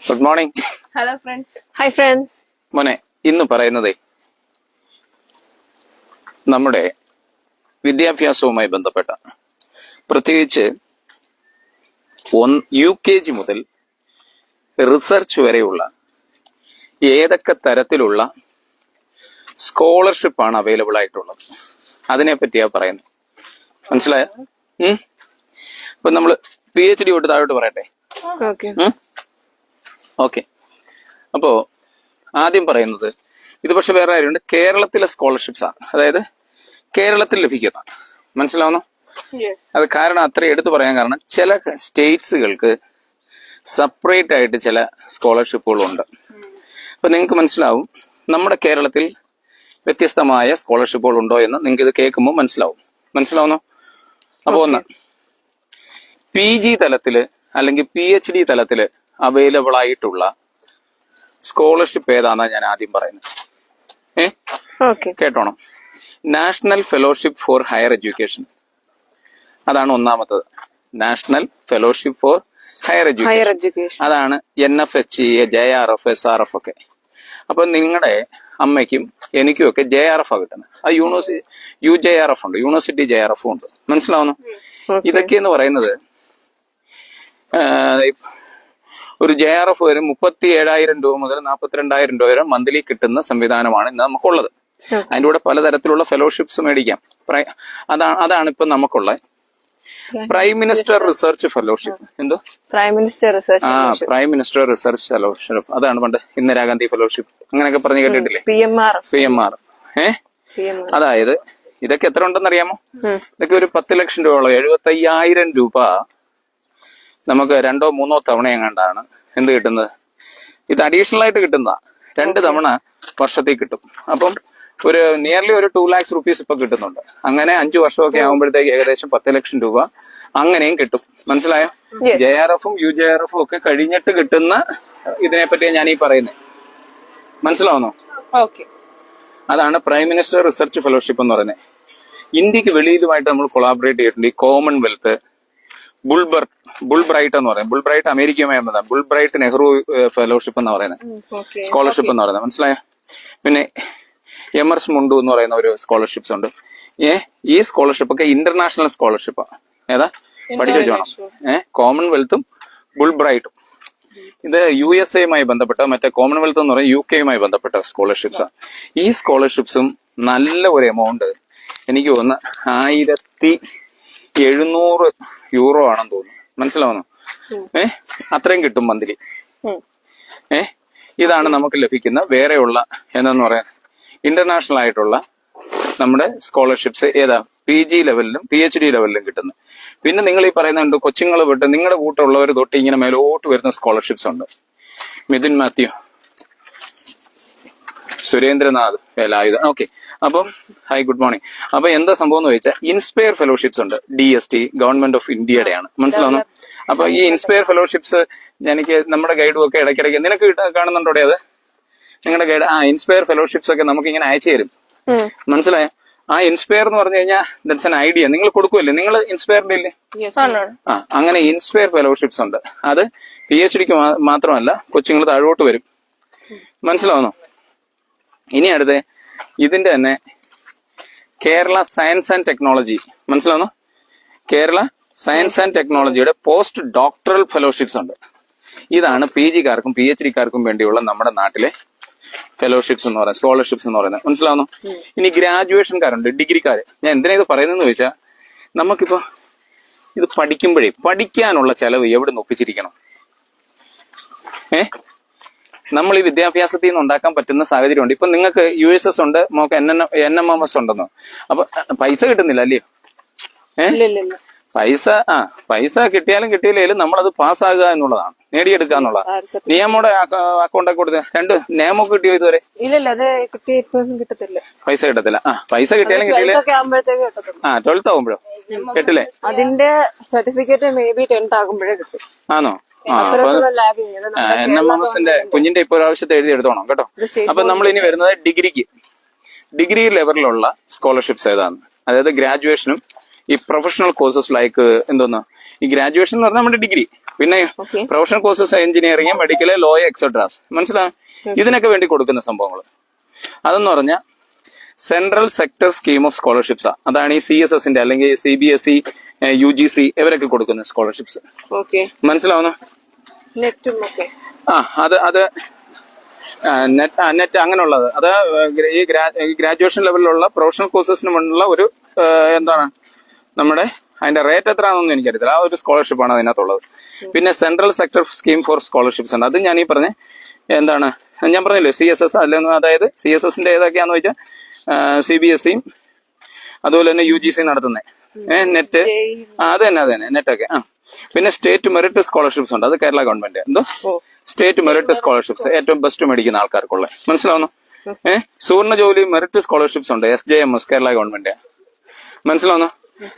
Good morning. Hello friends. Hi friends. മോനെ, ഇന്ന് പറയുന്നതേ നമ്മുടെ വിദ്യാഭ്യാസവുമായി ബന്ധപ്പെട്ട, പ്രത്യേകിച്ച് UKG മുതൽ റിസർച്ച് വരെയുള്ള ഏതൊക്കെ തരത്തിലുള്ള സ്കോളർഷിപ്പാണ് അവൈലബിൾ ആയിട്ടുള്ളത് അതിനെ പറ്റിയാ പറയുന്നത്. മനസ്സിലായ? ഇപ്പൊ നമ്മള് PhD തൊട്ട് താഴോട്ട് പറയട്ടെ. ഓക്കെ. അപ്പോ ആദ്യം പറയുന്നത്, ഇത് പക്ഷെ വേറെ കാര്യമുണ്ട്, കേരളത്തിലെ സ്കോളർഷിപ്സ് ആണ്, അതായത് കേരളത്തിൽ ലഭിക്കുന്ന. മനസ്സിലാവുന്നു? അത് കാരണം അത്ര എടുത്തു പറയാൻ കാരണം ചില സ്റ്റേറ്റ്സുകൾക്ക് സെപ്പറേറ്റ് ആയിട്ട് ചില സ്കോളർഷിപ്പുകളുണ്ട്. അപ്പൊ നിങ്ങൾക്ക് മനസ്സിലാവും നമ്മുടെ കേരളത്തിൽ വ്യത്യസ്തമായ സ്കോളർഷിപ്പുകൾ ഉണ്ടോ എന്ന് നിങ്ങൾക്ക് ഇത് കേൾക്കുമ്പോൾ മനസ്സിലാവുന്നു. അപ്പൊ ഒന്ന്, PG തലത്തില് അല്ലെങ്കിൽ PhD തലത്തില് അവൈലബിൾ ആയിട്ടുള്ള സ്കോളർഷിപ്പ് ഏതാണെന്നാ ഞാൻ ആദ്യം പറയുന്നത്. കേട്ടോണം. National fellowship for higher education, അതാണ് ഒന്നാമത്തത്. National fellowship for higher education, അതാണ് NFHE, JRF, SRF ഒക്കെ. അപ്പൊ നിങ്ങളുടെ അമ്മയ്ക്കും എനിക്കും ഒക്കെ JRF ആ കിട്ടുന്നത്. ആ UJRF ഉണ്ട്, യൂണിവേഴ്സിറ്റി JRF ഉണ്ട്. മനസ്സിലാവുന്നു? ഇതൊക്കെ എന്ന് പറയുന്നത് ഒരു JRF വരെ 37,000 രൂപ മുതൽ 42,000 രൂപ വരെ മന്ത്ലി കിട്ടുന്ന സംവിധാനമാണ് ഇന്ന് നമുക്കുള്ളത്. അതിന്റെ കൂടെ പലതരത്തിലുള്ള ഫെലോഷിപ്സ് മേടിക്കാം. അതാണ് ഇപ്പൊ നമുക്കുള്ള പ്രൈം മിനിസ്റ്റർ റിസർച്ച് ഫെലോഷിപ്പ്. എന്തോ പ്രൈം മിനിസ്റ്റർ റിസർച്ച് ഫെലോഷിപ്പ്, അതാണ് പണ്ട് ഇന്ദിരാഗാന്ധി ഫെലോഷിപ്പ് അങ്ങനെയൊക്കെ പറഞ്ഞു കേട്ടിട്ടില്ലേ? PMR. അതായത് ഇതൊക്കെ എത്ര ഉണ്ടെന്ന് അറിയാമോ? ഇതൊക്കെ ഒരു 10 ലക്ഷം രൂപയോളം, 75,000 രൂപ നമുക്ക് 2 or 3 തവണ എങ്ങാണ്ടാണ് എന്ത് കിട്ടുന്നത്. ഇത് അഡീഷണൽ ആയിട്ട് കിട്ടുന്ന 2 തവണ വർഷത്തിൽ കിട്ടും. അപ്പം ഒരു നിയർലി ഒരു 2 lakhs rupees ഇപ്പൊ കിട്ടുന്നുണ്ട്. അങ്ങനെ 5 വർഷമൊക്കെ ആകുമ്പോഴത്തേക്ക് ഏകദേശം 10 ലക്ഷം രൂപ അങ്ങനെയും കിട്ടും. മനസ്സിലായോ? JRFും UJRFും ഒക്കെ കഴിഞ്ഞിട്ട് കിട്ടുന്ന ഇതിനെപ്പറ്റിയാണ് ഞാൻ ഈ പറയുന്നത്. മനസ്സിലാവുന്നോ? അതാണ് പ്രൈം മിനിസ്റ്റർ റിസർച്ച് ഫെലോഷിപ്പ് എന്ന് പറയുന്നത്. ഇന്ത്യക്ക് വെളിയിലുമായിട്ട് നമ്മൾ കൊളാബറേറ്റ് ചെയ്തിട്ടുണ്ട്. ഈ കോമൺവെൽത്ത്, ബുൾബ്രൈറ്റ് എന്ന് പറയുന്നത്, ബുൾബ്രൈറ്റ് അമേരിക്കയുമായി വന്നതാണ്. ബുൾബ്രൈറ്റ് നെഹ്റു ഫെലോഷിപ്പ് എന്ന് പറയുന്നത്, സ്കോളർഷിപ്പ് എന്ന് പറയുന്നത്. മനസ്സിലായോ? പിന്നെ എമർസ് മുണ്ടു എന്ന് പറയുന്ന ഒരു സ്കോളർഷിപ്സ് ഉണ്ട്. ഈ സ്കോളർഷിപ്പ് ഒക്കെ ഇന്റർനാഷണൽ സ്കോളർഷിപ്പാണ്. ഏതാ? പഠിച്ചു വെച്ചോണം. കോമൺവെൽത്തും ബുൾബ്രൈറ്റും ഇത് USA ബന്ധപ്പെട്ട, മറ്റേ കോമൺവെൽത്ത് എന്ന് പറയുന്നത് UK ബന്ധപ്പെട്ട സ്കോളർഷിപ്സാണ്. ഈ സ്കോളർഷിപ്സും നല്ല ഒരു എമൗണ്ട്, എനിക്ക് തോന്നുന്നു 1,700 യൂറോ ആണെന്ന് തോന്നുന്നു. മനസ്സിലാവുന്നു? അത്രയും കിട്ടും മന്ത്ലി. ഇതാണ് നമുക്ക് ലഭിക്കുന്ന വേറെയുള്ള എന്താന്ന് പറയാൻ ഇന്റർനാഷണൽ ആയിട്ടുള്ള നമ്മുടെ സ്കോളർഷിപ്സ്. ഏതാ? PG ലെവലിലും PhD ലെവലിലും കിട്ടുന്നത്. പിന്നെ നിങ്ങൾ ഈ പറയുന്നുണ്ട് കൊച്ചുങ്ങൾ വിട്ട് നിങ്ങളുടെ കൂട്ടമുള്ളവർ തൊട്ട് ഇങ്ങനെ മേലോട്ട് വരുന്ന സ്കോളർഷിപ്സ് ഉണ്ട്. മിഥുൻ മാത്യു, സുരേന്ദ്രനാഥ് വേലായുധ. ഓക്കെ. അപ്പം ഹായ്, ഗുഡ് മോർണിംഗ്. അപ്പൊ എന്താ സംഭവം എന്ന് ചോദിച്ചാൽ ഇൻസ്പയർ ഫെലോഷിപ്സ് ഉണ്ട്. DST, ഗവൺമെന്റ് ഓഫ് ഇന്ത്യയുടെയാണ്. മനസ്സിലാവുന്നു? അപ്പൊ ഈ ഇൻസ്പയർ ഫെലോഷിപ്സ് എനിക്ക് നമ്മുടെ ഗൈഡും ഒക്കെ ഇടയ്ക്കിടയ്ക്ക് നിനക്ക് കാണുന്നുണ്ടോ അത്? നിങ്ങളുടെ ഗൈഡ് ഇൻസ്പയർ ഫെലോഷിപ്സ് ഒക്കെ നമുക്ക് ഇങ്ങനെ അയച്ചു തരും. മനസ്സിലായോ? ആ ഇൻസ്പയർ എന്ന് പറഞ്ഞു കഴിഞ്ഞാൽ ദാറ്റ്സ് ആൻ ഐഡിയ. നിങ്ങൾ കൊടുക്കുമല്ലേ? നിങ്ങൾ ഇൻസ്പയറിന്റെ ഇല്ലേ? അങ്ങനെ ഇൻസ്പയർ ഫെലോഷിപ്സ് ഉണ്ട്. അത് PhDക്ക് മാത്രമല്ല, കൊച്ചുങ്ങൾ താഴോട്ട് വരും. മനസ്സിലാവുന്നോ? ഇനി അടുത്ത് ഇതിന്റെ തന്നെ കേരള സയൻസ് ആൻഡ് ടെക്നോളജി. മനസ്സിലാവുന്നോ? കേരള സയൻസ് ആൻഡ് ടെക്നോളജിയുടെ പോസ്റ്റ് ഡോക്ടറൽ ഫെലോഷിപ്സ് ഉണ്ട്. ഇതാണ് PGക്കാർക്കും PhDക്കാർക്കും വേണ്ടിയുള്ള നമ്മുടെ നാട്ടിലെ ഫെലോഷിപ്സ് എന്ന് പറയുന്നത്, സ്കോളർഷിപ്സ് എന്ന് പറയുന്നത്. മനസ്സിലാവുന്നു? ഇനി ഗ്രാജുവേഷൻകാരുണ്ട്, ഡിഗ്രിക്കാര്. ഞാൻ എന്തിനാ ഇത് പറയുന്നതെന്ന് ചോദിച്ചാൽ, നമുക്കിപ്പോ ഇത് പഠിക്കാനുള്ള ചെലവ് എവിടെ നിന്ന് ഒപ്പിച്ചിരിക്കണം? നമ്മൾ ഈ വിദ്യാഭ്യാസത്തിൽ നിന്ന് ഉണ്ടാക്കാൻ പറ്റുന്ന സാഹചര്യമുണ്ട്. ഇപ്പൊ നിങ്ങൾക്ക് USS ഉണ്ട്, നമുക്ക് NMMS ഉണ്ടെന്നോ. അപ്പൊ പൈസ കിട്ടുന്നില്ല അല്ലയോ? പൈസ കിട്ടിയാലും കിട്ടിയില്ലേലും നമ്മളത് പാസ്സാകുക എന്നുള്ളതാണ്, നേടിയെടുക്കുക എന്നുള്ളതാണ്. നിയമയുടെ അക്കൗണ്ടൊക്കെ കൊടുത്ത് 2 നിയമമൊക്കെ കിട്ടിയോ ഇതുവരെ? പൈസ കിട്ടത്തില്ല. പൈസ കിട്ടിയാലും കിട്ടിയില്ലേ? 12th ആകുമ്പോഴോ കിട്ടില്ലേ? അതിന്റെ സർട്ടിഫിക്കറ്റ് മേ ബി 10th ആകുമ്പോഴേ കിട്ടും. ആണോ? NMMSന്റെ കുഞ്ഞിന്റെ ഇപ്പൊ ഒരാവശ്യത്തെ എഴുതി എടുത്തോണം കേട്ടോ. അപ്പൊ നമ്മൾ ഇനി വരുന്നത് ഡിഗ്രി ലെവലിലുള്ള സ്കോളർഷിപ്സ് ഏതാണ്? അതായത് ഗ്രാജുവേഷനും ഈ പ്രൊഫഷണൽ കോഴ്സസ് ലൈക്ക് എന്തോന്ന്, ഈ ഗ്രാജുവേഷൻ എന്ന് പറഞ്ഞാൽ നമ്മുടെ ഡിഗ്രി, പിന്നെ Okay. Professional courses engineering, medical, law, etcetera. മനസ്സിലാവും? ഇതിനൊക്കെ വേണ്ടി കൊടുക്കുന്ന സംഭവങ്ങൾ അതെന്ന് പറഞ്ഞാൽ central sector scheme of scholarships. അതാണ് ഈ CSSന്റെ അല്ലെങ്കിൽ CBSE, UGC ഇവരൊക്കെ കൊടുക്കുന്ന സ്കോളർഷിപ്സ്. ഓക്കെ. മനസ്സിലാവുന്നു? നെറ്റും ഒക്കെ. അത് നെറ്റ് അങ്ങനെയുള്ളത് അത് ഈ ഗ്രാജുവേഷൻ ലെവലിലുള്ള പ്രൊഫഷണൽ കോഴ്സസിന് വേണ്ടിയുള്ള ഒരു എന്താണ് നമ്മുടെ അതിന്റെ റേറ്റ് എത്രയാണെന്നൊന്നും എനിക്കറിയത്തില്ല. ആ ഒരു സ്കോളർഷിപ്പാണ് അതിനകത്തുള്ളത്. പിന്നെ central sector scheme for scholarships ഉണ്ട്. അത് ഞാൻ ഈ പറഞ്ഞ എന്താണ് ഞാൻ പറഞ്ഞില്ലേ CSS അല്ലെങ്കിൽ അതായത് CSSന്റെ ഏതൊക്കെയാന്ന് വെച്ചാൽ CBSEയും അതുപോലെ തന്നെ UGC നടത്തുന്നത് നെറ്റ് അത് തന്നെ നെറ്റൊക്കെ. പിന്നെ സ്റ്റേറ്റ് മെറിറ്റ് സ്കോളർഷിപ്സ് ഉണ്ട്. അത് കേരള ഗവൺമെന്റ് എന്തോ സ്റ്റേറ്റ് മെറിറ്റ് സ്കോളർഷിപ്സ് ഏറ്റവും ബെസ്റ്റ് മേടിക്കുന്ന ആൾക്കാർക്കുള്ള. മനസ്സിലാവുന്നു? സുവർണ ജോലി മെറിറ്റ് സ്കോളർഷിപ്സ് ഉണ്ട്. SJMS Kerala government. മനസ്സിലാവുന്നു?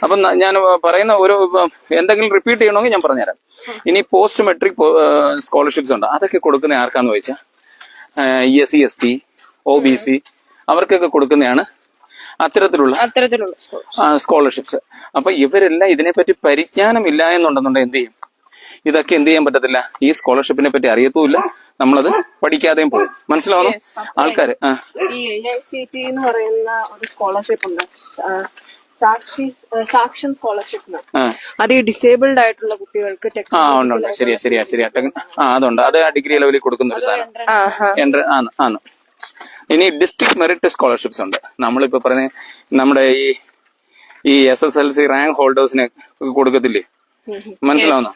അപ്പം ഞാൻ പറയുന്ന ഒരു എന്തെങ്കിലും റിപ്പീറ്റ് ചെയ്യണമെങ്കിൽ ഞാൻ പറഞ്ഞുതരാം. ഇനി പോസ്റ്റ് മെട്രിക് സ്കോളർഷിപ്സ് ഉണ്ട്. അതൊക്കെ കൊടുക്കുന്ന ആർക്കാന്ന് ചോദിച്ചാൽ SC ST OBC അവർക്കൊക്കെ കൊടുക്കുന്നതാണ് അത്തരത്തിലുള്ള സ്കോളർഷിപ്സ്. അപ്പൊ ഇവരെല്ലാം ഇതിനെപ്പറ്റി പരിജ്ഞാനം ഇല്ല എന്നുണ്ടെന്നുണ്ടെങ്കിൽ എന്ത് ചെയ്യും? ഇതൊക്കെ എന്ത് ചെയ്യാൻ പറ്റത്തില്ല. ഈ സ്കോളർഷിപ്പിനെ പറ്റി അറിയത്തുമില്ല, നമ്മളത് പഠിക്കാതെയും പോകും. മനസ്സിലാവുന്നു? ആൾക്കാര് ഈ AICT എന്ന് പറയുന്ന ഒരു സ്കോളർഷിപ്പ് ഉണ്ട്, സാക്ഷൻ സ്കോളർഷിപ്പ്. അത് ഈ ഡിസേബിൾഡ് ആയിട്ടുള്ള കുട്ടികൾക്ക് ഉണ്ട്. ശരിയാ. അതുണ്ട്. അത് ഡിഗ്രി ലെവലിൽ കൊടുക്കുന്ന ഒരു സാധനം ആണ്. ഇനി ഡിസ്ട്രിക്ട് മെറിറ്റ് സ്കോളർഷിപ്സ് ഉണ്ട്. നമ്മളിപ്പോ പറഞ്ഞ നമ്മുടെ ഈ SSLC റാങ്ക് ഹോൾഡേഴ്സിന് കൊടുക്കത്തില്ലേ? മനസ്സിലാവുന്നു?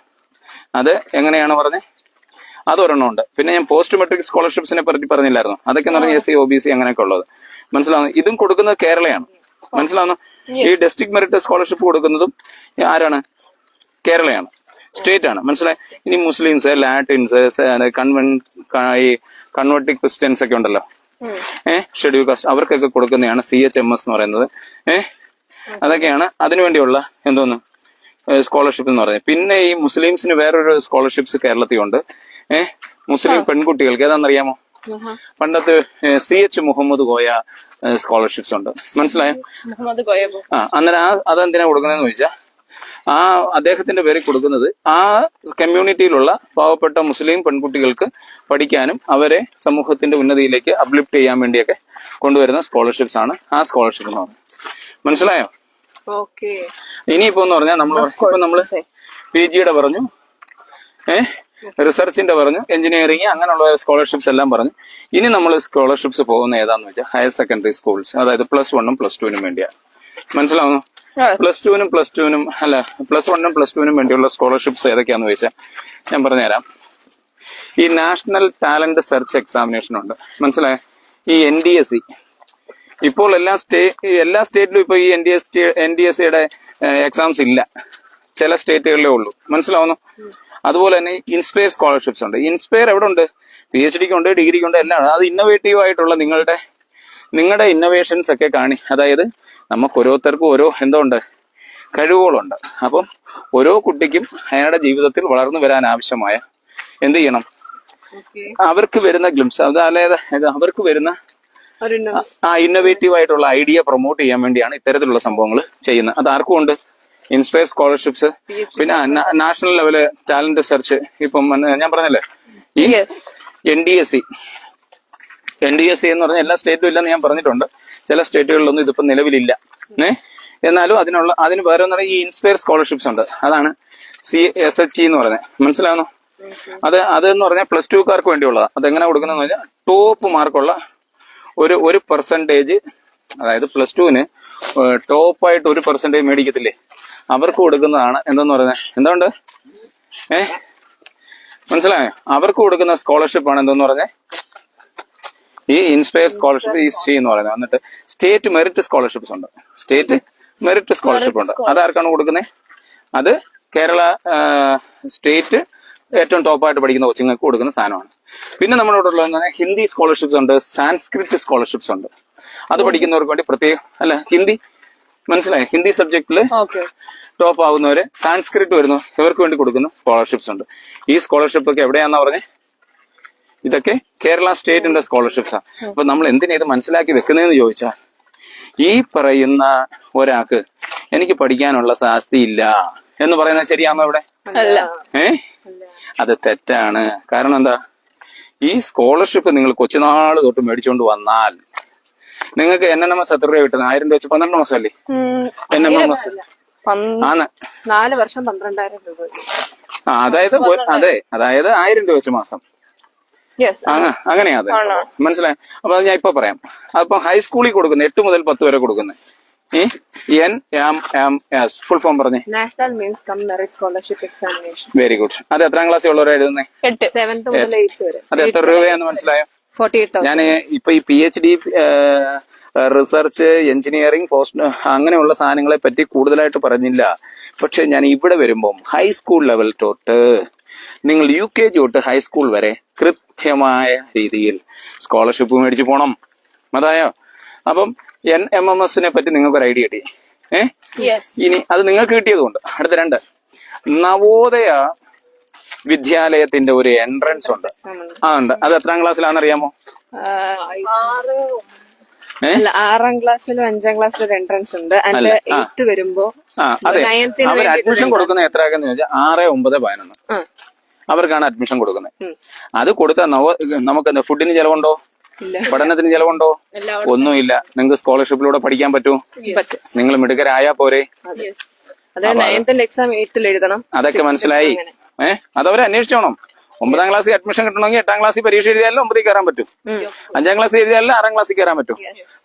അത് എങ്ങനെയാണ് പറഞ്ഞത്? അതൊരെണ്ണം ഉണ്ട്. പിന്നെ ഞാൻ പോസ്റ്റ് മെട്രിക് സ്കോളർഷിപ്സിനെ പറ്റി പറഞ്ഞില്ലായിരുന്നു? അതൊക്കെ എന്ന് പറഞ്ഞാൽ SC OBC അങ്ങനെയൊക്കെ ഉള്ളത്. മനസ്സിലാവുന്നു? ഇതും കൊടുക്കുന്നത് കേരളയാണ്. മനസ്സിലാവുന്നു? ഈ ഡിസ്ട്രിക്ട് മെറിറ്റ് സ്കോളർഷിപ്പ് കൊടുക്കുന്നതും ആരാണ്? കേരളയാണ്, സ്റ്റേറ്റ് ആണ്. മനസ്സിലായി? ഇനി മുസ്ലിംസ്, ലാറ്റിൻസ്, കൺവേർട്ടിക് ക്രിസ്ത്യൻസ് ഒക്കെ ഉണ്ടല്ലോ, ഷെഡ്യൂൾ കാസ്റ്റ്, അവർക്കൊക്കെ കൊടുക്കുന്നതാണ് CHMS എന്ന് പറയുന്നത്. അതൊക്കെയാണ് അതിനുവേണ്ടിയുള്ള എന്തോന്ന് സ്കോളർഷിപ്പ് എന്ന് പറയുന്നത്. പിന്നെ ഈ മുസ്ലിംസിന് വേറൊരു സ്കോളർഷിപ്സ് കേരളത്തിലുണ്ട്. മുസ്ലിം പെൺകുട്ടികൾക്ക് ഏതാണെന്നറിയാമോ? പണ്ടത്തെ CH മുഹമ്മദ് കോയ സ്കോളർഷിപ്സ് ഉണ്ട്. മനസ്സിലായോ? അന്നേരം അതെന്തിനാ കൊടുക്കുന്നതെന്ന് ചോദിച്ചാൽ അദ്ദേഹത്തിന്റെ പേരിൽ കൊടുക്കുന്നത് ആ കമ്മ്യൂണിറ്റിയിലുള്ള പാവപ്പെട്ട മുസ്ലിം പെൺകുട്ടികൾക്ക് പഠിക്കാനും അവരെ സമൂഹത്തിന്റെ ഉന്നതിയിലേക്ക് അപ്ലിഫ്റ്റ് ചെയ്യാൻ വേണ്ടിയൊക്കെ കൊണ്ടുവരുന്ന സ്കോളർഷിപ്സ് ആണ് ആ സ്കോളർഷിപ്പ് എന്ന് പറയുന്നത്. മനസ്സിലായോ? ഇനിയിപ്പോ എന്ന് പറഞ്ഞാൽ നമ്മള് PGയുടെ പറഞ്ഞു, റിസർച്ചിന്റെ പറഞ്ഞു, എഞ്ചിനീയറിംഗ് അങ്ങനെയുള്ള സ്കോളർഷിപ്സ് എല്ലാം പറഞ്ഞു. ഇനി നമ്മൾ സ്കോളർഷിപ്സ് പോകുന്ന ഏതാന്ന് വെച്ചാൽ ഹയർ സെക്കൻഡറി സ്കൂൾസ്, അതായത് +1 +2 വേണ്ടിയാണ്. മനസ്സിലാവുന്നു? +2 അല്ല +1 +2 വേണ്ടിയുള്ള സ്കോളർഷിപ്സ് ഏതൊക്കെയാന്ന് ചോദിച്ചാൽ ഞാൻ പറഞ്ഞുതരാം. ഈ നാഷണൽ ടാലന്റ് സെർച്ച് എക്സാമിനേഷൻ ഉണ്ട്. മനസ്സിലായോ? ഈ NDSE ഇപ്പോൾ എല്ലാ സ്റ്റേറ്റിലും ഇപ്പൊ ഈ NDSEയുടെ എക്സാംസ് ഇല്ല, ചില സ്റ്റേറ്റുകളിലേ ഉള്ളൂ. മനസ്സിലാവുന്നു? അതുപോലെ തന്നെ ഇൻസ്പയർ സ്കോളർഷിപ്സ് ഉണ്ട്. ഇൻസ്പയർ എവിടെ ഉണ്ട്? PhDക്ക് ഉണ്ട്, ഡിഗ്രിക്ക് ഉണ്ട്, എല്ലാം. അത് ഇന്നോവേറ്റീവ് ആയിട്ടുള്ള നിങ്ങളുടെ ഇന്നോവേഷൻസ് ഒക്കെ അതായത് നമുക്ക് ഓരോരുത്തർക്കും ഓരോ എന്തുണ്ട്, കഴിവുകളുണ്ട്. അപ്പം ഓരോ കുട്ടിക്കും അയാളുടെ ജീവിതത്തിൽ വളർന്നു വരാൻ ആവശ്യമായ എന്ത് ചെയ്യണം? അവർക്ക് വരുന്ന ഗ്ലിംസ്, അതായത് അവർക്ക് വരുന്ന ഇന്നോവേറ്റീവ് ആയിട്ടുള്ള ഐഡിയ പ്രൊമോട്ട് ചെയ്യാൻ വേണ്ടിയാണ് ഇത്തരത്തിലുള്ള സംഭവങ്ങൾ ചെയ്യുന്നത്. അത് ആർക്കും ഉണ്ട് ഇൻസ്പയർ സ്കോളർഷിപ്സ്. പിന്നെ നാഷണൽ ലെവല് ടാലന്റ് സെർച്ച്. ഇപ്പം ഞാൻ പറഞ്ഞല്ലേ ഈ NDSE എന്ന് പറഞ്ഞാൽ എല്ലാ സ്റ്റേറ്റിലും ഇല്ലെന്ന് ഞാൻ പറഞ്ഞിട്ടുണ്ട്. ചില സ്റ്റേറ്റുകളിലൊന്നും ഇതിപ്പോ നിലവിലില്ല. എന്നാലും അതിന് വേറെ ഈ ഇൻസ്പയർ സ്കോളർഷിപ്സ് ഉണ്ട്. അതാണ് SHE എന്ന് പറയുന്നത്. മനസ്സിലാവുന്നു? അതെന്ന് പറഞ്ഞാൽ +2കാർക്ക് വേണ്ടിയുള്ളതാണ്. അതെങ്ങനെ കൊടുക്കുന്നതെന്ന് പറഞ്ഞാൽ ടോപ്പ് മാർക്കുള്ള ഒരു പെർസെന്റേജ്, അതായത് +2ന് ടോപ്പായിട്ട് 1% മേടിക്കത്തില്ലേ, അവർക്ക് കൊടുക്കുന്നതാണ് എന്തെന്ന് പറയുന്നത്. എന്തുകൊണ്ട്? മനസ്സിലായോ? അവർക്ക് കൊടുക്കുന്ന സ്കോളർഷിപ്പാണ് എന്തെന്ന് പറഞ്ഞേ ഈ ഇൻസ്പയർ സ്കോളർഷിപ്പ്, ഈ SHE എന്ന് പറയുന്നത്. എന്നിട്ട് സ്റ്റേറ്റ് മെറിറ്റ് സ്കോളർഷിപ്സ് ഉണ്ട്. സ്റ്റേറ്റ് മെറിറ്റ് സ്കോളർഷിപ്പ് ഉണ്ട്. അതാർക്കാണ് കൊടുക്കുന്നത്? അത് കേരള സ്റ്റേറ്റ് ഏറ്റവും ടോപ്പായിട്ട് പഠിക്കുന്ന കൊച്ചുങ്ങൾക്ക് കൊടുക്കുന്ന സാധനമാണ്. പിന്നെ നമ്മുടെ ഇവിടെ ഹിന്ദി സ്കോളർഷിപ്സ് ഉണ്ട്, സാൻസ്ക്രിറ്റ് സ്കോളർഷിപ്സ് ഉണ്ട്. അത് പഠിക്കുന്നവർക്ക് വേണ്ടി പ്രത്യേകം ഹിന്ദി, മനസ്സിലായോ? ഹിന്ദി സബ്ജക്റ്റില് ടോപ്പ് ആവുന്നവര്, സാൻസ്ക്രിറ്റ് വരുന്നു, ഇവർക്ക് വേണ്ടി കൊടുക്കുന്ന സ്കോളർഷിപ്സ് ഉണ്ട്. ഈ സ്കോളർഷിപ്പ് ഒക്കെ എവിടെയാണെന്നാ പറഞ്ഞേ? ഇതൊക്കെ കേരള സ്റ്റേറ്റിന്റെ സ്കോളർഷിപ്സാണ്. അപ്പൊ നമ്മൾ എന്തിനാ ഇത് മനസ്സിലാക്കി വെക്കുന്നതെന്ന് ചോദിച്ചാൽ, ഈ പറയുന്ന ഒരാൾക്ക് എനിക്ക് പഠിക്കാനുള്ള സാധ്യതയില്ല എന്ന് പറയുന്നത് ശരിയാണോ ഇവിടെ? അത് തെറ്റാണ്. കാരണം എന്താ, ഈ സ്കോളർഷിപ്പ് നിങ്ങൾ കൊച്ചുനാള് തൊട്ട് മേടിച്ചുകൊണ്ട് വന്നാൽ നിങ്ങൾക്ക് NNMS എത്ര രൂപ കിട്ടുന്നത്? 1000 രൂപ വെച്ച് 12 മാസമല്ലേ NMMS? ആണ് 4 വർഷം 12,000 രൂപ. അതായത് 1000 രൂപ വെച്ച് മാസം. യെസ്, അങ്ങനെയാ അത്. മനസ്സിലായി? അപ്പൊ അത് ഞാൻ ഇപ്പൊ പറയാം. അപ്പൊ ഹൈസ്കൂളിൽ കൊടുക്കുന്നത് 8 മുതൽ 10 വരെ കൊടുക്കുന്നത് NMMS ഫുൾ ഫോം പറഞ്ഞേ. National means come merit scholarship examination. Very good. അത് എത്രാം ക്ലാസ്സിൽ ഉള്ളവരാ എഴുതുന്നത്? 7th മുതൽ 8th വരെ. അത് എത്ര രൂപയാന്ന് മനസ്സിലായോ? 48,000. ഞാൻ ഇപ്പൊ ഈ PhD റിസർച്ച് എഞ്ചിനീയറിംഗ് പോസ്റ്റ് അങ്ങനെയുള്ള സാധനങ്ങളെ പറ്റി കൂടുതലായിട്ട് പറഞ്ഞില്ല. പക്ഷെ ഞാൻ ഇവിടെ വരുമ്പം ഹൈസ്കൂൾ ലെവൽ തൊട്ട് നിങ്ങൾ UKG തൊട്ട് ഹൈസ്കൂൾ വരെ കൃത്യമായ രീതിയിൽ സ്കോളർഷിപ്പ് മേടിച്ചു പോണം. അതായോ? അപ്പം NMMS പറ്റി നിങ്ങൾക്ക് ഒരു ഐഡിയ കിട്ടി. ഇനി അത് നിങ്ങൾക്ക് കിട്ടിയതുകൊണ്ട് അടുത്ത 2 നവോദയ വിദ്യാലയത്തിന്റെ ഒരു എൻട്രൻസ് ഉണ്ട്. ഉണ്ട്. അത് എത്രാം ക്ലാസ്സിലാണെന്ന് അറിയാമോ? 6ാം ക്ലാസ്സിലും 5ാം ക്ലാസ്സിലും ഒരു എൻട്രൻസ് ഉണ്ട്. 8th വരുമ്പോ അതെ, അവർ അഡ്മിഷൻ കൊടുക്കുന്നത് എത്രയാക്കെന്ന് ചോദിച്ചാൽ 6, 9, 11 അവർക്കാണ് അഡ്മിഷൻ കൊടുക്കുന്നത്. അത് കൊടുത്താൽ നമുക്ക് എന്താ ഫുഡിന് ചെലവുണ്ടോ? പഠനത്തിന് ചെലവുണ്ടോ? ഒന്നുമില്ല. നിങ്ങൾക്ക് സ്കോളർഷിപ്പിലൂടെ പഠിക്കാൻ പറ്റുമോ? നിങ്ങൾ മിടുക്കരായാ പോരെ? എഴുതണം. അതൊക്കെ മനസ്സിലായി. അതവരെ അന്വേഷിച്ചോണം. 9ാം ക്ലാസ്സിൽ അഡ്മിഷൻ കിട്ടണമെങ്കിൽ 8ാം ക്ലാസ്സിൽ പരീക്ഷ എഴുതിയാലും 9ൽ കയറാൻ പറ്റും. 5ാം ക്ലാസ്സിൽ എഴുതിയാലും 6ാം ക്ലാസ്സിൽ കയറാൻ പറ്റും.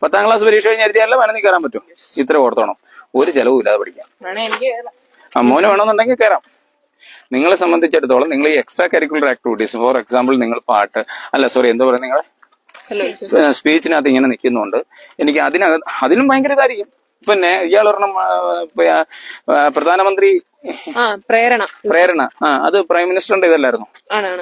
10ാം ക്ലാസ് പരീക്ഷ കഴിഞ്ഞ് എഴുതിയാലും 11ൽ കയറാൻ പറ്റും. ഇത്ര ഓർത്തോണം. ഒരു ചെലവും ഇല്ലാതെ പഠിക്കാം. മോന് വേണമെന്നുണ്ടെങ്കിൽ കയറാം. നിങ്ങളെ സംബന്ധിച്ചിടത്തോളം നിങ്ങൾ ഈ extra curricular activities, for example നിങ്ങൾ പാട്ട് എന്താ പറയുക, നിങ്ങൾ സ്പീച്ചിനകത്ത് ഇങ്ങനെ നിൽക്കുന്നുണ്ട്. എനിക്ക് അതിനും ഭയങ്കര ഇതായിരിക്കും. പിന്നെ ഇയാൾ ഒരെണ്ണം പ്രധാനമന്ത്രി പ്രേരണ അത് പ്രൈം മിനിസ്റ്ററിന്റെ ഇതല്ലായിരുന്നു?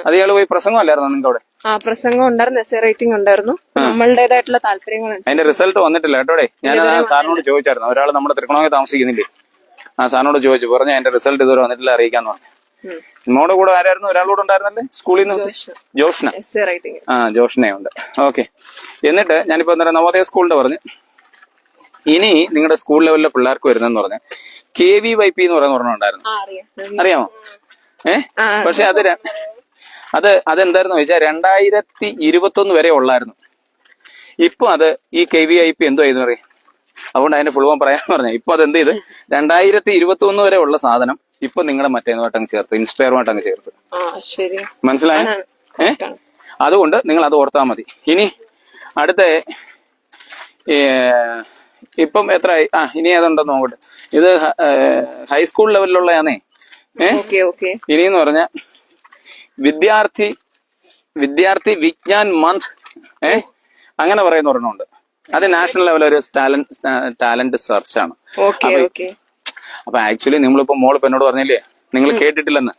അത് ഇയാൾ പോയി പ്രസംഗം അല്ലായിരുന്നു നിങ്ങൾക്ക് അവിടെ? പ്രസംഗം ഉണ്ടായിരുന്നു, എസ്സേ റൈറ്റിംഗ് ഉണ്ടായിരുന്നു. നമ്മളുടേതായിട്ടുള്ള താല്പര്യങ്ങൾ. അതിന്റെ റിസൾട്ട് വന്നിട്ടില്ല കേട്ടോടെ. ഞാൻ സാറിനോട് ചോദിച്ചായിരുന്നു. ഒരാൾ നമ്മുടെ തൃക്കണോങ്ങി താമസിക്കുന്നില്ലേ, ആ സാറിനോട് ചോദിച്ചു. പറഞ്ഞ അതിന്റെ റിസൾട്ട് ഇതുവരെ വന്നിട്ടില്ല, അറിയിക്കാന്ന് പറഞ്ഞു. നമ്മോട് കൂടെ ആരായിരുന്നു? ഒരാളോട് ഉണ്ടായിരുന്നല്ലേ സ്കൂളിൽ നിന്ന്? ജോഷ്ന. ജോഷ്നയുണ്ട്. ഓക്കെ. എന്നിട്ട് ഞാനിപ്പോ നവോദയ സ്കൂളിന്റെ പറഞ്ഞു. ഇനി നിങ്ങളുടെ സ്കൂൾ ലെവലിലെ പിള്ളേർക്ക് വരുന്നെന്ന് പറഞ്ഞ KVYP എന്ന് പറയുന്ന ഒരെണ്ണം ഉണ്ടായിരുന്നു. അറിയാമോ? പക്ഷെ അതെന്തായിരുന്നു ചോദിച്ചാൽ 2021 വരെ ഉള്ളായിരുന്നു. ഇപ്പൊ അത് ഈ KVYP എന്തോ ചെയ്തെന്ന് പറയും. അതുകൊണ്ട് അതിന്റെ ഫുൾ ഫോം പറയാൻ പറഞ്ഞ. ഇപ്പൊ അത് എന്ത് ചെയ്ത് 2021 വരെ ഉള്ള സാധനം ഇപ്പൊ നിങ്ങളുടെ മറ്റേന്നുമായിട്ടങ്ങ് ചേർത്ത്, ഇൻസ്പയറുമായിട്ടങ്ങ് ചേർത്ത്. മനസ്സിലായോ? അതുകൊണ്ട് നിങ്ങൾ അത് ഓർത്താൽ മതി. ഇനി അടുത്ത ഇപ്പം എത്രയായി? ഇനി ഏതുണ്ടെന്ന് നോക്കട്ടെ. ഇത് ഹൈസ്കൂൾ ലെവലിലുള്ളതാണേ. ഇനിന്ന് പറഞ്ഞ വിദ്യാർത്ഥി വിജ്ഞാൻ മന്ത് അങ്ങനെ പറയുന്ന ഒരെണ്ണമുണ്ട്. അത് നാഷണൽ ലെവൽ ഒരു ടാലന്റ് സെർച്ച് ആണ്. അപ്പൊ ആക്ച്വലി നമ്മളിപ്പോ മോളിപ്പോ എന്നോട് പറഞ്ഞില്ലേ നിങ്ങൾ കേട്ടിട്ടില്ലെന്ന്.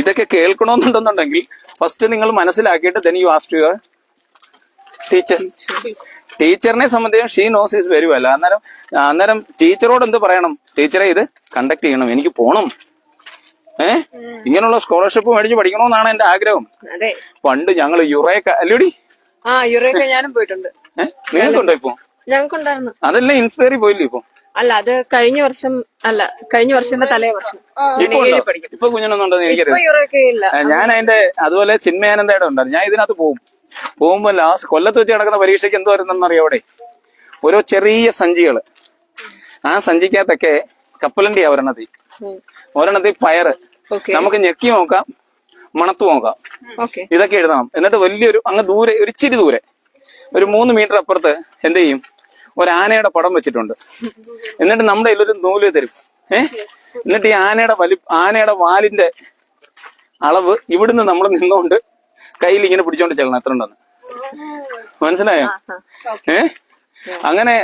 ഇതൊക്കെ കേൾക്കണമെന്നുണ്ടെന്നുണ്ടെങ്കിൽ ഫസ്റ്റ് നിങ്ങൾ മനസ്സിലാക്കിയിട്ട് then you ask your teacher. ടീച്ചറിനെ സംബന്ധിച്ച് she knows is very well. അന്നേരം ടീച്ചറോട് എന്ത് പറയണം? ടീച്ചറെ ഇത് കണ്ടക്ട് ചെയ്യണം, എനിക്ക് പോണം, ഇങ്ങനെയുള്ള സ്കോളർഷിപ്പ് മേടിച്ച് പഠിക്കണമെന്നാണ് എന്റെ ആഗ്രഹം. പണ്ട് ഞങ്ങൾ യുറേക്ക അല്ലേടി? ഞാനും പോയിട്ടുണ്ട്. നിങ്ങൾക്കുണ്ടോ ഇപ്പൊ? ഞങ്ങൾക്കുണ്ടായിരുന്നു. അതല്ലേ ഇൻസ്പയറി പോയില്ലേ ഇപ്പൊ? അല്ല, അത് കഴിഞ്ഞ വർഷത്തിന്റെ തലേ വർഷം. ഇപ്പൊ കുഞ്ഞിനൊന്നും ഉണ്ടെന്ന് എനിക്കറിയാം. ഞാൻ അതിന്റെ അതുപോലെ ചിന്മയാനന്ദയുടെ ഉണ്ടായിരുന്നു. ഞാൻ ഇതിനകത്ത് പോകുമ്പോ ലാസ്റ്റ് കൊല്ലത്ത് വെച്ച് കിടക്കുന്ന പരീക്ഷയ്ക്ക് എന്തോ വരുന്നെന്ന് അറിയാം. അവിടെ ഓരോ ചെറിയ സഞ്ചികള്, ആ സഞ്ചിക്കകത്തൊക്കെ കപ്പലണ്ടിയാ ഒരെണ്ണത്തിൽ പയറ്. നമുക്ക് ഞെക്കി നോക്കാം, മണത്ത് നോക്കാം, ഇതൊക്കെ എഴുതണം. എന്നിട്ട് വലിയൊരു അങ്ങ് ദൂരെ, ഒരു ഇച്ചിരി ദൂരെ, ഒരു 3 മീറ്റർ അപ്പുറത്ത് എന്ത് ചെയ്യും, ഒരു ആനയുടെ പടം വെച്ചിട്ടുണ്ട്. എന്നിട്ട് നമ്മുടെ കയ്യിലൊരു നൂല് തരും. എന്നിട്ട് ഈ ആനയുടെ വാലിന്റെ അളവ് ഇവിടുന്ന് നമ്മൾ നിന്നുകൊണ്ട് കയ്യിൽ ഇങ്ങനെ പിടിച്ചോണ്ട് ചെല്ലണം എത്ര ഉണ്ടെന്ന്. മനസ്സിലായോ? അങ്ങനെ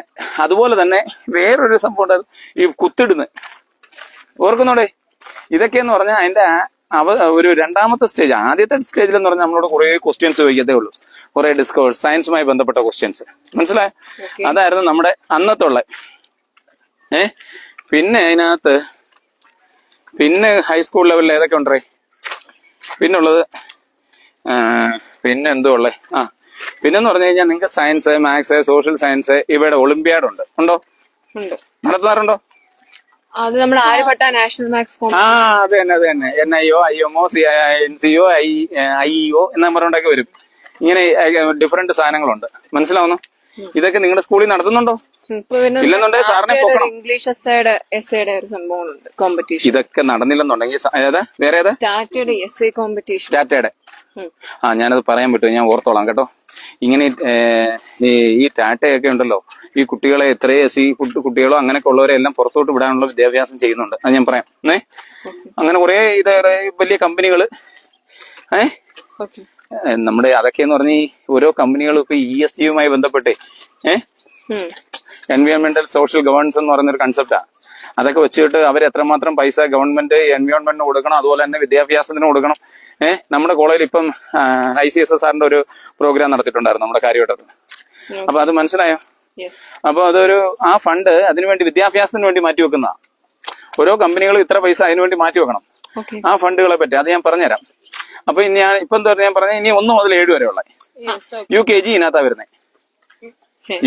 അതുപോലെ തന്നെ വേറൊരു സംഭവം ഉണ്ടായിരുന്നു, ഈ കുത്തിടുന്ന്. ഓർക്കുന്നോടെ? ഇതൊക്കെയെന്ന് പറഞ്ഞാൽ അതിന്റെ ഒരു രണ്ടാമത്തെ സ്റ്റേജ്. ആദ്യത്തെ സ്റ്റേജിൽ എന്ന് പറഞ്ഞാൽ നമ്മളോട് കുറെ ക്വസ്റ്റ്യൻസ് ചോദിക്കത്തേ ഉള്ളൂ, കുറെ ഡിസ്കവേഴ്സ്, സയൻസുമായി ബന്ധപ്പെട്ട ക്വസ്റ്റ്യൻസ്. മനസ്സിലായോ? അതായിരുന്നു നമ്മുടെ അന്നത്തെ ഉള്ള. പിന്നെ അതിനകത്ത് ഹൈസ്കൂൾ ലെവലിൽ ഏതൊക്കെ ഉണ്ടേ? പിന്നുള്ളത് പിന്നെ എന്തോ ഉള്ളേ? പിന്നെന്ന് പറഞ്ഞു കഴിഞ്ഞാൽ നിങ്ങൾക്ക് സയൻസ്, മാത്സ്, സോഷ്യൽ സയൻസ്, ഇവയുടെ ഒളിമ്പ്യാഡ് ഉണ്ടോ? നടത്താറുണ്ടോ? അത് നമ്മൾ ആര്യഭട്ട നാഷണൽ മാത്സ് ആ അത് തന്നെ NIO IMO NCO IEO എന്ന പറഞ്ഞൊക്കെ വരും. ഇങ്ങനെ ഡിഫറെന്റ് സാധനങ്ങളുണ്ട്. മനസ്സിലാവുന്നു? ഇതൊക്കെ നിങ്ങളുടെ സ്കൂളിൽ നടത്തുന്നുണ്ടോ? ഇല്ലെന്നുണ്ടെങ്കിൽ സാറിനെ പൊക്കണം. ഇംഗ്ലീഷ് എസ്സേയുടെ ഒരു സംഭവമുണ്ട് കോമ്പറ്റീഷൻ. ഇതൊക്കെ നടന്നില്ലെന്നുണ്ടെങ്കിൽ വേറെ ഏതാ? ടാറ്റയുടെ എസ്സേ കോമ്പറ്റീഷൻ. ടാറ്റയുടെ ഞാനത് പറയാൻ പറ്റുമോ? ഞാൻ ഓർത്തോളാം കേട്ടോ. ഇങ്ങനെ ഈ ടാറ്റയൊക്കെ ഉണ്ടല്ലോ, ഈ കുട്ടികളെ എത്രയും SC കുട്ടികളോ അങ്ങനെയൊക്കെ ഉള്ളവരെ എല്ലാം പുറത്തോട്ട് വിടാനുള്ള വിദ്യാഭ്യാസം ചെയ്യുന്നുണ്ട്. അത് ഞാൻ പറയാം. അങ്ങനെ കുറെ വലിയ കമ്പനികള് നമ്മുടെ അതൊക്കെ എന്ന് പറഞ്ഞ ഓരോ കമ്പനികളും ഇപ്പൊ ESG ബന്ധപ്പെട്ടേ എൻവയോൺമെന്റൽ സോഷ്യൽ ഗവേണൻസ് എന്ന് പറയുന്നൊരു കൺസെപ്റ്റാ. അതൊക്കെ വെച്ചിട്ട് അവർ എത്രമാത്രം പൈസ ഗവൺമെന്റ് എൻവയോൺമെന്റിന് കൊടുക്കണം, അതുപോലെ തന്നെ വിദ്യാഭ്യാസത്തിന് കൊടുക്കണം. നമ്മുടെ കോളേജിൽ ഇപ്പം ICSSRന്റെ ഒരു പ്രോഗ്രാം നടത്തിയിട്ടുണ്ടായിരുന്നു നമ്മുടെ കാര്യവട്ടത്ത്. അപ്പൊ അത് മനസ്സിലായോ? അപ്പൊ അതൊരു ആ ഫണ്ട് അതിനുവേണ്ടി വിദ്യാഭ്യാസത്തിന് വേണ്ടി മാറ്റിവെക്കുന്ന ഓരോ കമ്പനികളും ഇത്ര പൈസ അതിനുവേണ്ടി മാറ്റിവെക്കണം. ആ ഫണ്ടുകളെ പറ്റി അത് ഞാൻ പറഞ്ഞുതരാം. അപ്പൊ ഞാൻ ഇപ്പൊ എന്താ ഞാൻ പറഞ്ഞ ഇനി 1 മുതൽ 7 വരെ ഉള്ള UKG ഇതിനകത്താ വരുന്നത്.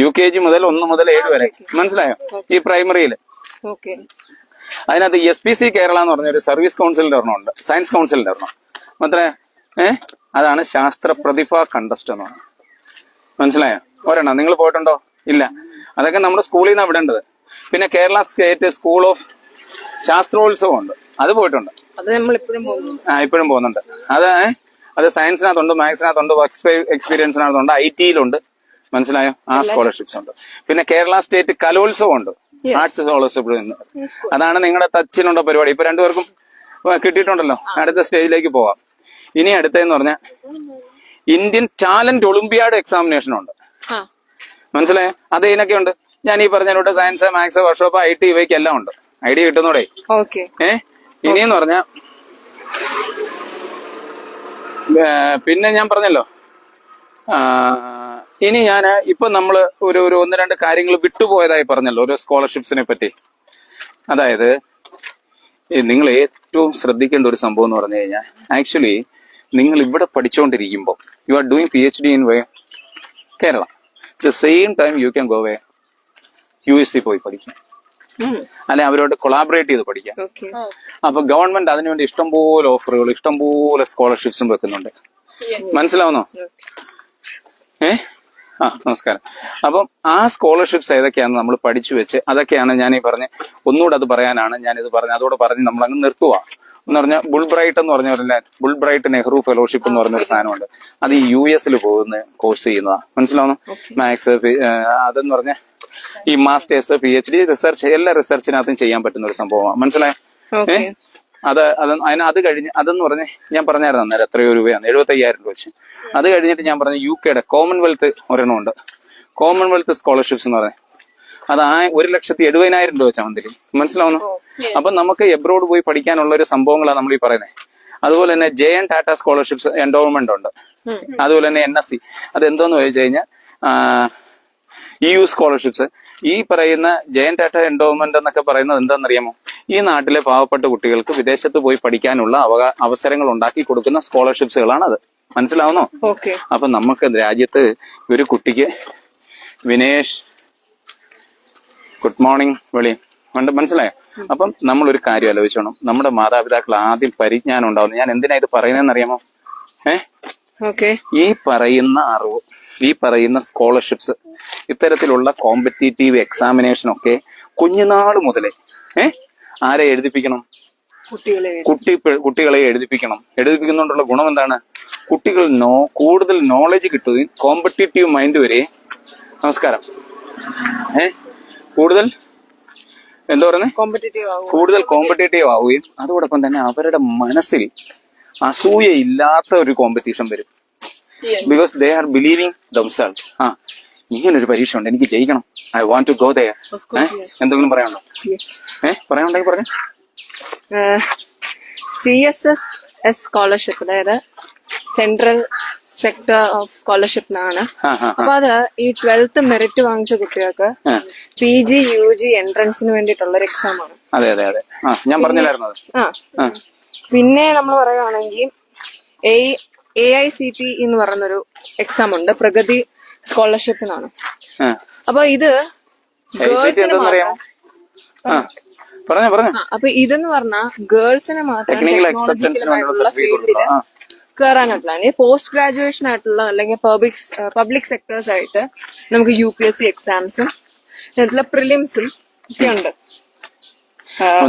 UKG മുതൽ 1 മുതൽ 7 വരെ. മനസ്സിലായോ? ഈ പ്രൈമറിയില് അതിനകത്ത് SPC കേരള എന്ന് പറഞ്ഞ ഒരു സർവീസ് കൗൺസിലിന്റെ ഒരെണ്ണമുണ്ട്, സയൻസ് കൗൺസിലിന്റെ ഒരെണ്ണം. മാത്രമേ അതാണ് ശാസ്ത്ര പ്രതിഭ കണ്ടസ്റ്റ് എന്ന് പറയുന്നത്. മനസ്സിലായോ? ഒരെണ്ണം നിങ്ങൾ പോയിട്ടുണ്ടോ? ഇല്ല. അതൊക്കെ നമ്മുടെ സ്കൂളിൽ നിന്നാണ് വിടേണ്ടത്. പിന്നെ കേരള സ്റ്റേറ്റ് സ്കൂൾ ഓഫ് ശാസ്ത്രോത്സവം ഉണ്ട്, അത് പോയിട്ടുണ്ട്. ഇപ്പോഴും പോകുന്നുണ്ട്. അത് സയൻസിനകത്തുണ്ട്, മാത്സിനകത്തുണ്ട്, വർക്ക് എക്സ്പീരിയൻസിനകത്തുണ്ട്, IT-യിലുണ്ട്. മനസ്സിലായോ? ആ സ്കോളർഷിപ്സ് ഉണ്ട്. പിന്നെ കേരള സ്റ്റേറ്റ് കലോത്സവം ഉണ്ട്, ആർട്സ് സ്കോളർഷിപ്പ്. അതാണ് നിങ്ങളുടെ ടച്ചിലുള്ള പരിപാടി. ഇപ്പൊ 2 പേർക്കും കിട്ടിയിട്ടുണ്ടല്ലോ. അടുത്ത സ്റ്റേജിലേക്ക് പോവാം. ഇനി അടുത്തെന്ന് പറഞ്ഞാൽ ഇന്ത്യൻ ടാലന്റ് ഒളിമ്പിയാഡ് എക്സാമിനേഷൻ ഉണ്ട്. മനസ്സിലായോ? അത് ഇതിനൊക്കെ ഉണ്ട്. ഞാൻ ഈ പറഞ്ഞ സയൻസ്, മാത്സ്, വർക്ക്ഷോപ്പ്, IT ഇവയ്ക്ക് എല്ലാം ഉണ്ട്. ഐഡിയ കിട്ടുന്നൂടെ? ഇനിയെന്ന് പറഞ്ഞ പിന്നെ ഞാൻ പറഞ്ഞല്ലോ, ഇനി ഞാൻ ഇപ്പൊ നമ്മള് ഒരു 1-2 കാര്യങ്ങൾ വിട്ടുപോയതായി പറഞ്ഞല്ലോ ഓരോ സ്കോളർഷിപ്സിനെ പറ്റി. അതായത് നിങ്ങൾ ഏറ്റവും ശ്രദ്ധിക്കേണ്ട ഒരു സംഭവം എന്ന് പറഞ്ഞു കഴിഞ്ഞാൽ, ആക്ച്വലി നിങ്ങൾ ഇവിടെ പഠിച്ചുകൊണ്ടിരിക്കുമ്പോൾ you are doing PhD in Kerala, the same time you can go USC പോയി പഠിക്കാം, അല്ലെ അവരോട് കൊളാബറേറ്റ് ചെയ്ത് പഠിക്കാം. അപ്പൊ ഗവൺമെന്റ് അതിനുവേണ്ടി ഇഷ്ടംപോലെ ഓഫറുകൾ, ഇഷ്ടംപോലെ സ്കോളർഷിപ്സും വെക്കുന്നുണ്ട്. മനസ്സിലാവുന്നോ? നമസ്കാരം. അപ്പം ആ സ്കോളർഷിപ്സ് ഏതൊക്കെയാണെന്ന് നമ്മൾ പഠിച്ചു വെച്ച് അതൊക്കെയാണ് ഞാൻ ഈ പറഞ്ഞ് ഒന്നുകൂടെ അത് പറയാനാണ് ഞാനിത് പറഞ്ഞത്. അതോടെ പറഞ്ഞ് നമ്മൾ അങ്ങ് നിർത്തുക എന്ന് പറഞ്ഞാൽ ബുൾബ്രൈറ്റ് എന്ന് പറഞ്ഞ ബുൾബ്രൈറ്റ് നെഹ്റു ഫെലോഷിപ്പ് എന്ന് പറഞ്ഞൊരു സാധനമുണ്ട്. അത് ഈ US പോകുന്ന കോഴ്സ് ചെയ്യുന്നതാ. മനസ്സിലാവുന്നു? മാത്സ് അതെന്ന് പറഞ്ഞ ഈ മാസ്റ്റേഴ്സ്, PhD, റിസർച്ച്, എല്ലാ റിസർച്ചിനകത്തും ചെയ്യാൻ പറ്റുന്ന ഒരു സംഭവമാണ്. മനസ്സിലായോ? അത് കഴിഞ്ഞ് അതെന്ന് പറഞ്ഞ് ഞാൻ പറഞ്ഞായിരുന്നു അന്നേരം എത്രയോ രൂപയാണ്, 75,000 രൂപ വെച്ച്. അത് കഴിഞ്ഞിട്ട് ഞാൻ പറഞ്ഞ UKയുടെ കോമൺവെൽത്ത് ഒരെണ്ണമുണ്ട്, കോമൺവെൽത്ത് സ്കോളർഷിപ്സ് എന്ന് പറഞ്ഞത്. അത് 1,70,000 രൂപ വെച്ചാൽ മന്ത്ലി. മനസ്സിലാവുന്നു? അപ്പൊ നമുക്ക് എബ്രോഡ് പോയി പഠിക്കാനുള്ള ഒരു സംഭവങ്ങളാണ് നമ്മൾ ഈ പറയുന്നത്. അതുപോലെ തന്നെ JN ടാറ്റ സ്കോളർഷിപ്സ് എൻഡോവ്മെന്റ് ഉണ്ട്. അതുപോലെ തന്നെ NSC. അതെന്തോന്ന് ചോദിച്ചു കഴിഞ്ഞാൽ EU സ്കോളർഷിപ്സ്. ഈ പറയുന്ന JN ടാറ്റ എൻഡോവ്മെന്റ് എന്നൊക്കെ പറയുന്നത് എന്താണെന്നറിയാമോ? ഈ നാട്ടിലെ പാവപ്പെട്ട കുട്ടികൾക്ക് വിദേശത്ത് പോയി പഠിക്കാനുള്ള അവസരങ്ങൾ ഉണ്ടാക്കി കൊടുക്കുന്ന സ്കോളർഷിപ്സുകളാണ് അത്. മനസ്സിലാവുന്നോ? അപ്പൊ നമുക്ക് രാജ്യത്ത് ഒരു കുട്ടിക്ക് വിനേഷ് ഗുഡ് മോർണിംഗ് മനസ്സിലായോ? അപ്പം നമ്മളൊരു കാര്യം ആലോചിച്ചോണം, നമ്മുടെ മാതാപിതാക്കൾ ആദ്യം പരിജ്ഞാനം ഉണ്ടാവുന്നത്. ഞാൻ എന്തിനാ ഇത് പറയുന്നതെന്ന് അറിയാമോ? ഈ പറയുന്ന അറിവ്, ഈ പറയുന്ന സ്കോളർഷിപ്സ്, ഇത്തരത്തിലുള്ള കോമ്പറ്റീറ്റീവ് എക്സാമിനേഷൻ ഒക്കെ കുഞ്ഞുനാൾ മുതലേ ആരെ എഴുതിപ്പിക്കണം? കുട്ടികളെ എഴുതിപ്പിക്കണം. എഴുതിപ്പിക്കുന്നതുകൊണ്ടുള്ള ഗുണം എന്താണ്? കുട്ടികൾ കൂടുതൽ നോളജ് കിട്ടുകയും കോമ്പറ്റീറ്റീവ് മൈൻഡ് വരെയും, നമസ്കാരം, കൂടുതൽ എന്താ പറയുന്നത്, കൂടുതൽ കോമ്പറ്റീറ്റീവ് ആവുകയും അതോടൊപ്പം തന്നെ അവരുടെ മനസ്സിൽ അസൂയ ഇല്ലാത്ത ഒരു കോമ്പറ്റീഷൻ വരും. Because they are believing themselves. ഇങ്ങനൊരു പരീക്ഷ ഉണ്ട്, എനിക്ക് ജയിക്കണം, I want to go there. എന്തെങ്കിലും പറയാനുണ്ടോ? പറയാനുണ്ടെങ്കിൽ പറഞ്ഞു. CSS സ്കോളർഷിപ്പ്, അതായത് സെൻട്രൽ സെക്ടർ ഓഫ് സ്കോളർഷിപ്പിനാണ്. അപ്പൊ അത് ഈ 12th മെറിറ്റ് വാങ്ങിച്ച കുട്ടികൾക്ക് PG UG എൻട്രൻസിന് വേണ്ടിയിട്ടുള്ള ഒരു എക്സാം ആണ്. അതെ അതെ അതെ, ഞാൻ പറഞ്ഞില്ലായിരുന്നു. പിന്നെ നമ്മൾ പറയുകയാണെങ്കിൽ AICTE എന്ന് പറയുന്നൊരു എക്സാം ഉണ്ട്, പ്രഗതി സ്കോളർഷിപ്പിനാണ്. അപ്പൊ ഇത് പറഞ്ഞോ. അപ്പൊ ഇതെന്ന് പറഞ്ഞാൽ ഗേൾസിന് മാത്രം ടെക്നിക്കൽ അക്സെപ്റ്റൻസിന് വേണ്ടിയുള്ള സർട്ടിഫിക്കറ്റ് ഫീൽഡില് കയറാനായിട്ടുള്ള പോസ്റ്റ് ഗ്രാജുവേഷൻ ആയിട്ടുള്ള അല്ലെങ്കിൽ പബ്ലിക് സെക്ടേഴ്സ് ആയിട്ട് നമുക്ക് UPSC എക്സാംസും പ്രിലിംസും ഒക്കെ ഉണ്ട്.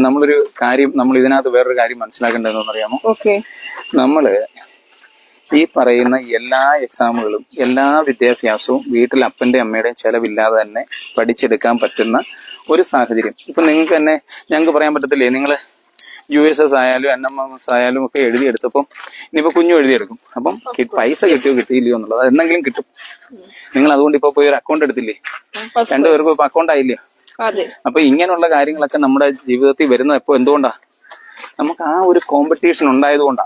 നമ്മളൊരു കാര്യം, നമ്മൾ ഇതിനകത്ത് വേറൊരു കാര്യം മനസ്സിലാക്കേണ്ടതെന്ന് അറിയാമോ? ഓക്കെ. നമ്മള് ഈ പറയുന്ന എല്ലാ എക്സാമുകളും എല്ലാ വിദ്യാഭ്യാസവും വീട്ടിൽ അപ്പന്റെ അമ്മയുടെയും ചെലവില്ലാതെ തന്നെ പഠിച്ചെടുക്കാൻ പറ്റുന്ന ഒരു സാഹചര്യം ഇപ്പൊ നിങ്ങൾക്ക് തന്നെ ഞങ്ങൾക്ക് പറയാൻ പറ്റത്തില്ലേ? നിങ്ങള് USS ആയാലും NMMS ആയാലും ഒക്കെ എഴുതിയെടുത്തപ്പം ഇനിയിപ്പോ കുഞ്ഞു എഴുതിയെടുക്കും. അപ്പം പൈസ കിട്ടിയോ കിട്ടിയില്ലയോ എന്നുള്ളത് എന്തെങ്കിലും കിട്ടും. നിങ്ങൾ അതുകൊണ്ട് ഇപ്പൊ പോയി ഒരു അക്കൗണ്ട് എടുത്തില്ലേ? രണ്ടുപേർക്കും ഇപ്പൊ അക്കൗണ്ട് ആയില്ലേ? അപ്പൊ ഇങ്ങനെയുള്ള കാര്യങ്ങളൊക്കെ നമ്മുടെ ജീവിതത്തിൽ വരുന്നത് എപ്പോ എന്തുകൊണ്ടാ? നമുക്ക് ആ ഒരു കോമ്പറ്റീഷൻ ഉണ്ടായതുകൊണ്ടാ.